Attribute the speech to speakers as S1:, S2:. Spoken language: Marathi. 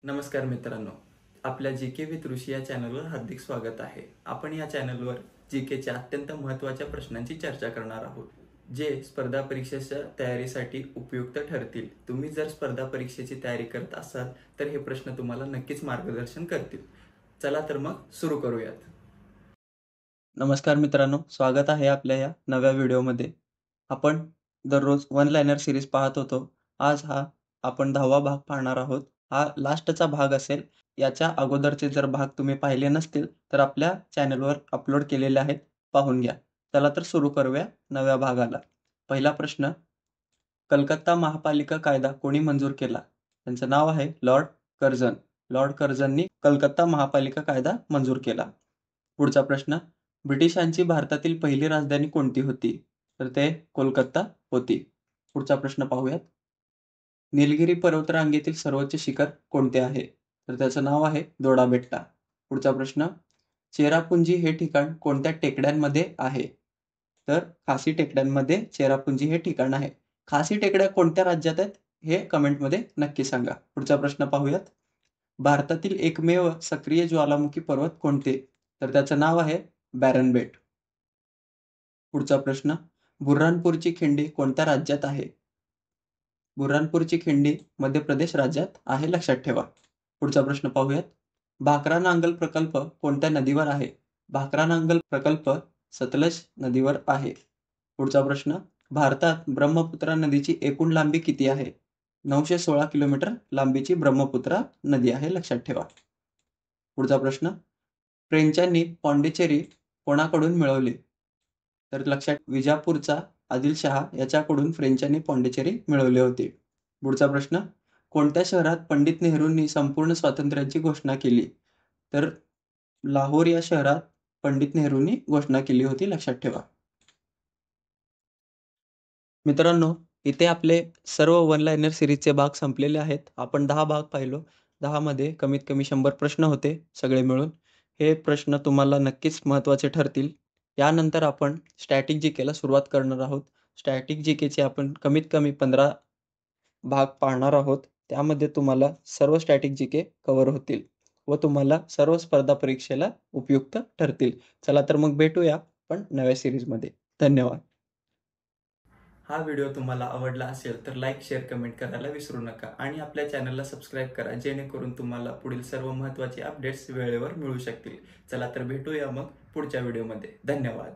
S1: नमस्कार मित्रांनो, आपल्या जी के विथ ऋषी या चॅनलवर हार्दिक स्वागत आहे. आपण या चॅनलवर जी केच्या अत्यंत महत्त्वाच्या प्रश्नांची चर्चा करणार आहोत, जे स्पर्धा परीक्षेच्या तयारीसाठी उपयुक्त ठरतील. तुम्ही जर स्पर्धा परीक्षेची तयारी करत असाल तर हे प्रश्न तुम्हाला नक्कीच मार्गदर्शन करतील. चला तर मग सुरू करूयात. नमस्कार मित्रांनो, स्वागत आहे आपल्या या नव्या व्हिडिओमध्ये. आपण दररोज वन लायनर सिरीज पाहत होतो. आज आपण 10वा भाग पाहणार आहोत. हा लास्टचा भाग असेल. याच्या अगोदरचे जर भाग तुम्ही पाहिले नसतील तर आपल्या चॅनलवर अपलोड केलेले आहेत, पाहून घ्या. चला तर सुरू करूया नव्या भागाला. पहिला प्रश्न, कलकत्ता महापालिका कायदा कोणी मंजूर केला? त्यांचं नाव आहे लॉर्ड कर्झन. लॉर्ड कर्झननी कलकत्ता महापालिका कायदा मंजूर केला. पुढचा प्रश्न, ब्रिटिशांची भारतातील पहिली राजधानी कोणती होती? तर ते कोलकाता होती. पुढचा प्रश्न पाहूयात. निलगिरी पर्वतरांगेतील सर्वोच्च शिखर कोणते आहे? तर त्याचं नाव आहे दोडाबेट्टा. पुढचा प्रश्न, चेरापुंजी हे ठिकाण कोणत्या टेकड्यांमध्ये आहे? तर खासी टेकड्यांमध्ये चेरापुंजी हे ठिकाण आहे. खासी टेकड्या कोणत्या राज्यात आहेत हे कमेंटमध्ये नक्की सांगा. पुढचा प्रश्न पाहूयात. भारतातील एकमेव सक्रिय ज्वालामुखी पर्वत कोणते? तर त्याचं नाव आहे बॅरन बेट. पुढचा प्रश्न, बुऱ्हाणपूरची खिंडी कोणत्या राज्यात आहे? बुऱ्हाणपूरची खिंडी मध्य प्रदेश राज्यात आहे, लक्षात ठेवा. पुढचा प्रश्न पाहूयात. भाकरा नांगल प्रकल्प कोणत्या नदीवर आहे? भाकरा नांगल प्रकल्प सतलज नदीवर आहे. पुढचा प्रश्न, भारतात ब्रह्मपुत्रा नदीची एकूण लांबी किती आहे? 916 किलोमीटर लांबीची ब्रह्मपुत्रा नदी आहे, लक्षात ठेवा. पुढचा प्रश्न, फ्रेंचांनी पॉंडिचेरी कोणाकडून मिळवले? तर लक्षात, विजापूरचा आदिलशहा याच्याकडून फ्रेंचांनी पॉंडिचेरी मिळवले होते. पुढचा प्रश्न, कोणत्या शहरात पंडित नेहरूंनी संपूर्ण स्वातंत्र्याची घोषणा केली? तर लाहोर या शहरात पंडित नेहरूंनी घोषणा केली होती, लक्षात ठेवा. मित्रांनो, इथे आपले सर्व वन लायनर सिरीजचे भाग संपलेले आहेत. आपण 10 भाग पाहिलो. 10 मध्ये कमीत कमी 100 प्रश्न होते सगळे मिळून. हे प्रश्न तुम्हाला नक्कीच महत्त्वाचे ठरतील. यानंतर आपण स्टॅटिक जीकेला सुरुवात करणार आहोत. स्टॅटिक जीकेचे आपण कमीत कमी 15 भाग पाहणार आहोत. त्यामध्ये तुम्हाला सर्व स्टॅटिक जीके कव्हर होतील व तुम्हाला सर्व स्पर्धा परीक्षेला उपयुक्त ठरतील. चला तर मग भेटूया आपण नव्या सिरीजमध्ये. धन्यवाद. हा व्हिडिओ तुम्हाला आवडला असेल तर लाईक, शेअर, कमेंट करायला विसरू नका आणि आपल्या चॅनलला सबस्क्राईब करा, जेणेकरून तुम्हाला पुढील सर्व महत्त्वाचे अपडेट्स वेळेवर मिळू शकतील. चला तर भेटूया मग पुढच्या व्हिडिओमध्ये. धन्यवाद.